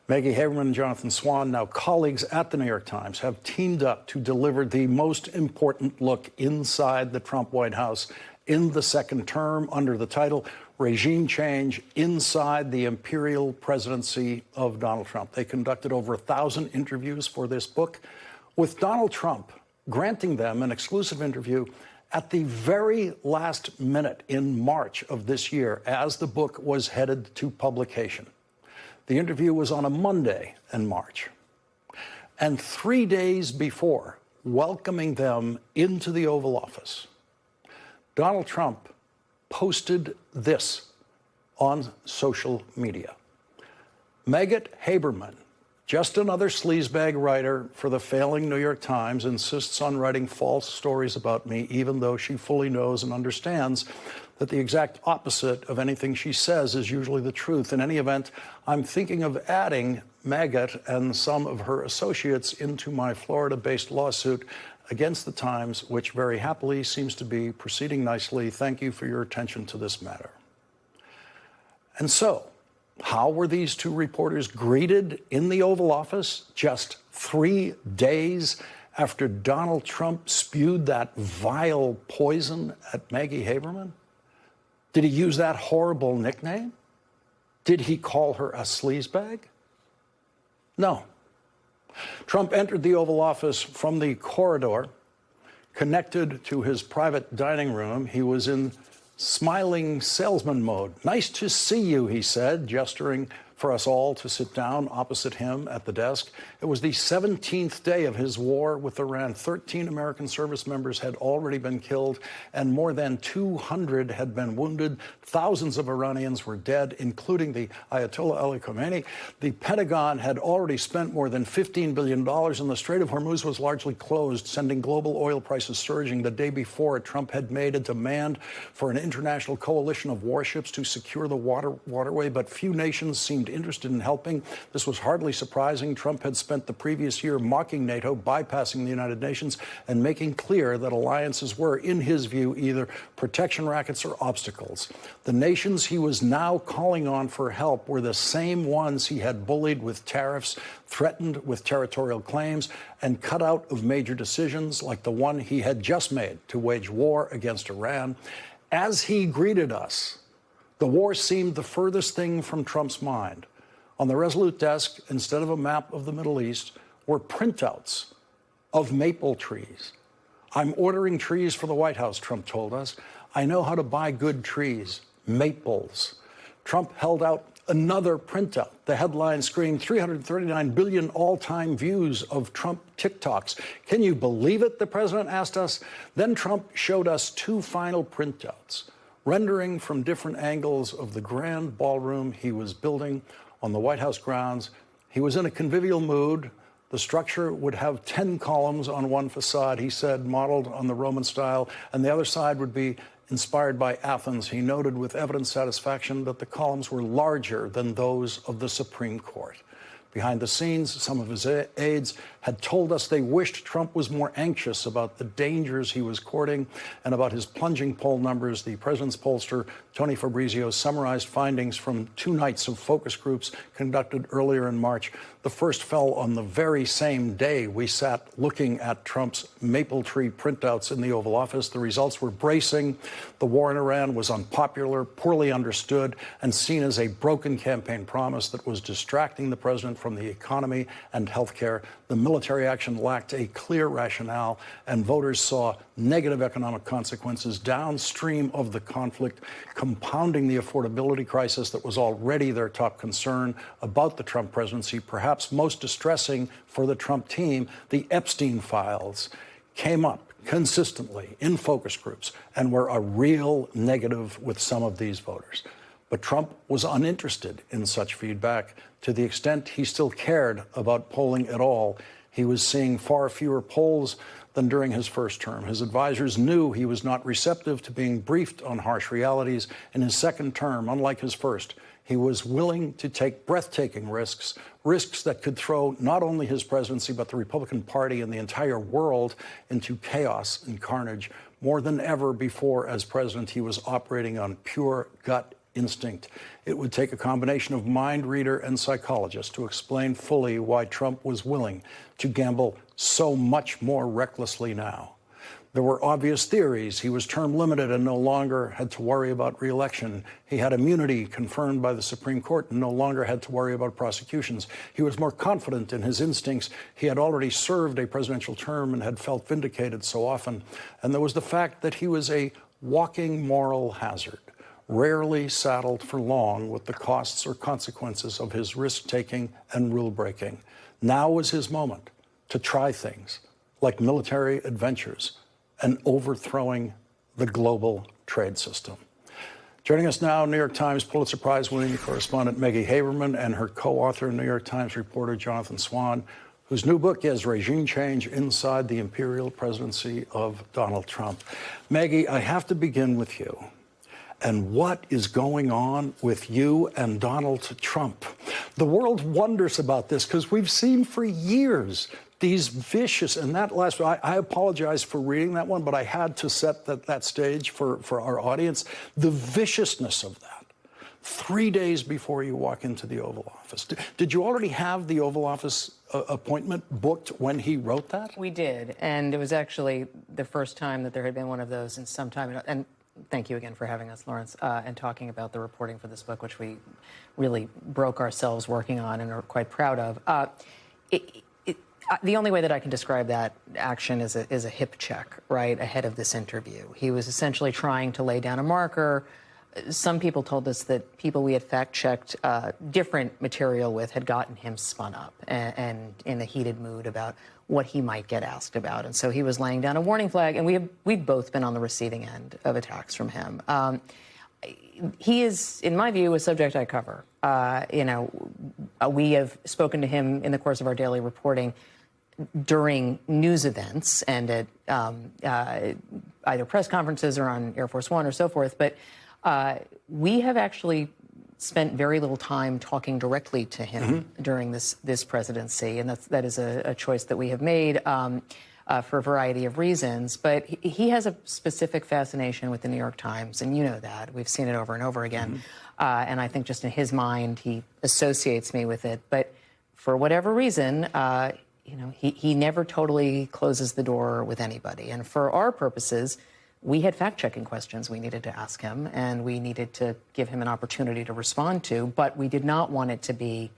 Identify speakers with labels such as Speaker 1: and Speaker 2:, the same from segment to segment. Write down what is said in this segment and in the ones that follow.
Speaker 1: Maggie Haberman and Jonathan Swan, now colleagues at the New York Times, have teamed up to deliver the most important look inside the Trump White House in the second term under the title Regime Change Inside the Imperial Presidency of Donald Trump. They conducted over 1,000 interviews for this book, with Donald Trump granting them an exclusive interview at the very last minute in March of this year as the book was headed to publication. The interview was on a Monday in March. And 3 days before welcoming them into the Oval Office, Donald Trump posted this on social media. Maggot Haberman, just another sleazebag writer for the failing New York Times, insists on writing false stories about me, even though she fully knows and understands that the exact opposite of anything she says is usually the truth. In any event, I'm thinking of adding Maggot and some of her associates into my Florida-based lawsuit against the Times, which very happily seems to be proceeding nicely. Thank you for your attention to this matter. And so, how were these two reporters greeted in the Oval Office just 3 days after Donald Trump spewed that vile poison at Maggie Haberman? Did he use that horrible nickname? Did he call her a sleazebag? No. Trump entered the Oval Office from the corridor connected to his private dining room. He was in smiling salesman mode. "Nice to see you," he said, gesturing for us all to sit down opposite him at the desk. It was the 17th day of his war with Iran. 13 American service members had already been killed, and more than 200 had been wounded. Thousands of Iranians were dead, including the Ayatollah Ali Khamenei. The Pentagon had already spent more than $15 billion, and the Strait of Hormuz was largely closed, sending global oil prices surging. The day before, Trump had made a demand for an international coalition of warships to secure the waterway, but few nations seemed interested in helping. This was hardly surprising. Trump had spent the previous year mocking NATO, bypassing the United Nations, and making clear that alliances were, in his view, either protection rackets or obstacles. The nations he was now calling on for help were the same ones he had bullied with tariffs, threatened with territorial claims, and cut out of major decisions like the one he had just made to wage war against Iran. As he greeted us, the war seemed the furthest thing from Trump's mind. On the Resolute desk, instead of a map of the Middle East, were printouts of maple trees. "I'm ordering trees for the White House," Trump told us. "I know how to buy good trees, maples." Trump held out another printout. The headline screamed 339 billion all-time views of Trump TikToks. "Can you believe it?" the president asked us. Then Trump showed us two final printouts, rendering from different angles of the grand ballroom he was building on the White House grounds. He was in a convivial mood. The structure would have 10 columns on one facade, he said, modeled on the Roman style, and the other side would be inspired by Athens. He noted with evident satisfaction that the columns were larger than those of the Supreme Court. Behind the scenes, some of his aides had told us they wished Trump was more anxious about the dangers he was courting and about his plunging poll numbers. The president's pollster, Tony Fabrizio, summarized findings from 2 nights of focus groups conducted earlier in March. The first fell on the very same day we sat looking at Trump's maple tree printouts in the Oval Office. The results were bracing. The war in Iran was unpopular, poorly understood, and seen as a broken campaign promise that was distracting the president from the economy and health care. The military action lacked a clear rationale, and voters saw negative economic consequences downstream of the conflict, compounding the affordability crisis that was already their top concern about the Trump presidency. Perhaps most distressing for the Trump team, the Epstein files came up consistently in focus groups and were a real negative with some of these voters. But Trump was uninterested in such feedback. To the extent he still cared about polling at all, he was seeing far fewer polls than during his first term. His advisors knew he was not receptive to being briefed on harsh realities. In his second term, unlike his first, he was willing to take breathtaking risks, risks that could throw not only his presidency, but the Republican Party and the entire world into chaos and carnage. More than ever before as president, he was operating on pure gut instinct. It would take a combination of mind reader and psychologist to explain fully why Trump was willing to gamble so much more recklessly now. There were obvious theories. He was term limited and no longer had to worry about re-election. He had immunity confirmed by the Supreme Court and no longer had to worry about prosecutions. He was more confident in his instincts. He had already served a presidential term and had felt vindicated so often. And there was the fact that he was a walking moral hazard, rarely saddled for long with the costs or consequences of his risk-taking and rule-breaking. Now was his moment to try things like military adventures and overthrowing the global trade system. Joining us now, New York Times Pulitzer Prize-winning correspondent Maggie Haberman and her co-author, New York Times reporter Jonathan Swan, whose new book is Regime Change Inside the Imperial Presidency of Donald Trump. Maggie, I have to begin with you. And what is going on with you and Donald Trump? The world wonders about this because we've seen for years these vicious, and that last, I apologize for reading that one, but I had to set that stage for our audience. The viciousness of that. 3 days before you walk into the Oval Office. Did you already have the Oval Office appointment booked when he wrote that?
Speaker 2: We did, and it was actually the first time that there had been one of those in some time. And thank you again for having us, Lawrence, and talking about the reporting for this book, which we really broke ourselves working on and are quite proud of. The only way that I can describe that action is a hip check, right, ahead of this interview. He was essentially trying to lay down a marker. Some people told us that people we had fact-checked different material with had gotten him spun up and in a heated mood about what he might get asked about. And so he was laying down a warning flag, and we've both been on the receiving end of attacks from him. He is, in my view, a subject I cover. We have spoken to him in the course of our daily reporting during news events and at either press conferences or on Air Force One or so forth. But we have actually spent very little time talking directly to him during this presidency, and that is a choice that we have made for a variety of reasons. But he has a specific fascination with the New York Times, and you know that. We've seen it over and over again. And I think just in his mind, he associates me with it. But for whatever reason, he never totally closes the door with anybody. And for our purposes, we had fact-checking questions we needed to ask him, and we needed to give him an opportunity to respond to, but we did not want it to be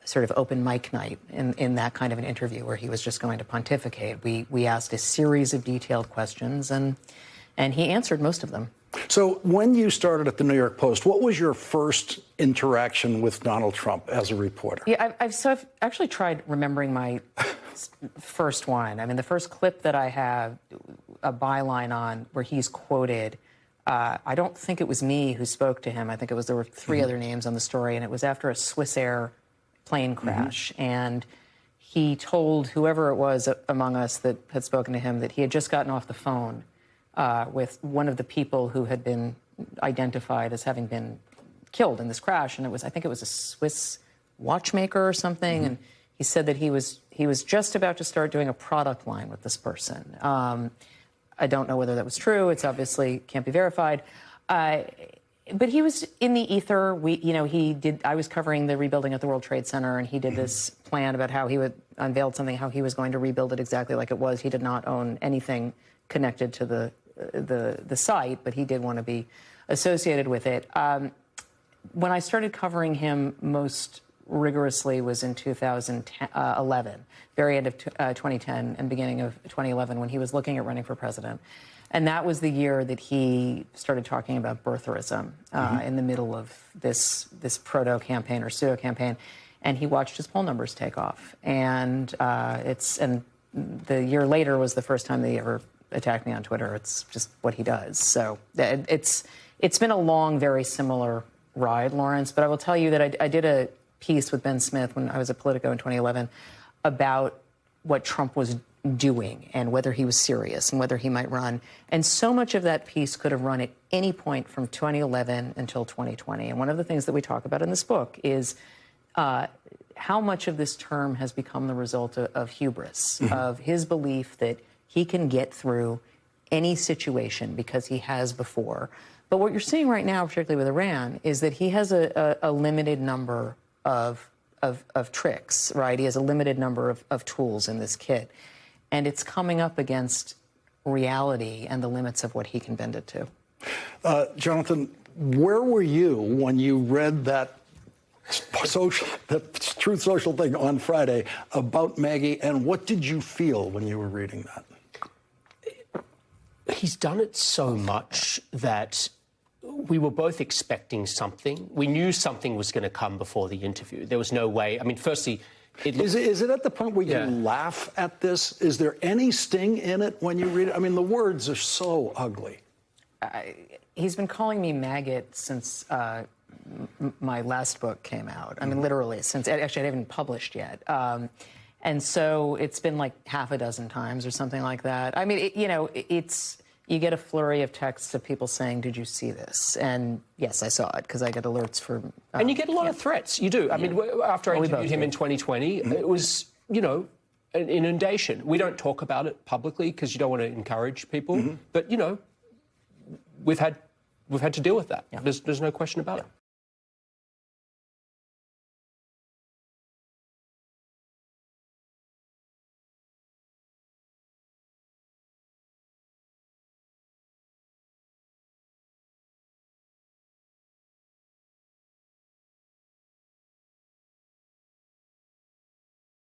Speaker 2: sort of open mic night in that kind of an interview where he was just going to pontificate. We asked a series of detailed questions, and he answered most of them. So when you started at the New York Post, what was your first interaction with Donald Trump as a reporter? Yeah, I've actually tried remembering my first one. I mean, the first clip that I have a byline on where he's quoted, I don't think it was me who spoke to him. I think there were three other names on the story, and it was after a Swiss Air plane crash. And he told whoever it was among us that had spoken to him that he had just gotten off the phone with one of the people who had been identified as having been killed in this crash. And I think it was a Swiss watchmaker or something. And he said that he was just about to start doing a product line with this person. I don't know whether that was true. It's obviously can't be verified. But he was in the ether. I was covering the rebuilding at the World Trade Center, and he did this plan about how he would unveil something, how he was going to rebuild it exactly like it was. He did not own anything connected to the site, but he did want to be associated with it. When I started covering him most rigorously was in 2011, very end of 2010 and beginning of 2011, when he was looking at running for president. And that was the year that he started talking about birtherism in the middle of this proto-campaign or pseudo-campaign. And he watched his poll numbers take off. And the year later was the first time that he ever attacked me on Twitter. It's just what he does. So it's been a long, very similar ride, Lawrence. But I will tell you that I did a piece with Ben Smith when I was at Politico in 2011 about what Trump was doing and whether he was serious and whether he might run. And so much of that piece could have run at any point from 2011 until 2020. And one of the things that we talk about in this book is how much of this term has become the result of hubris, of his belief that he can get through any situation because he has before, But what you're seeing right now, particularly with Iran, is that he has a limited number of tricks, right? He has a limited number of tools in this kit. And it's coming up against reality and the limits of what he can bend it to.
Speaker 1: Jonathan, where were you when you read that Truth Social thing on Friday about Maggie, and what did you feel when you were reading that?
Speaker 3: He's done it so much that we were both expecting something. We knew something was going to come before the interview. There was no way. I mean, firstly,
Speaker 1: Is it at the point where you laugh at this? Is there any sting in it when you read it? I mean, the words are so ugly.
Speaker 2: He's been calling me maggot since my last book came out. I mean, literally, since actually I haven't even published yet. And so it's been like half a dozen times or something like that. I mean, you get a flurry of texts of people saying, "Did you see this?" And yes, I saw it because I get alerts for.
Speaker 3: And you get a lot of threats. You do. I mean, after I interviewed him in 2020, it was, an inundation. We don't talk about it publicly because you don't want to encourage people. But we've had to deal with that. There's no question about it.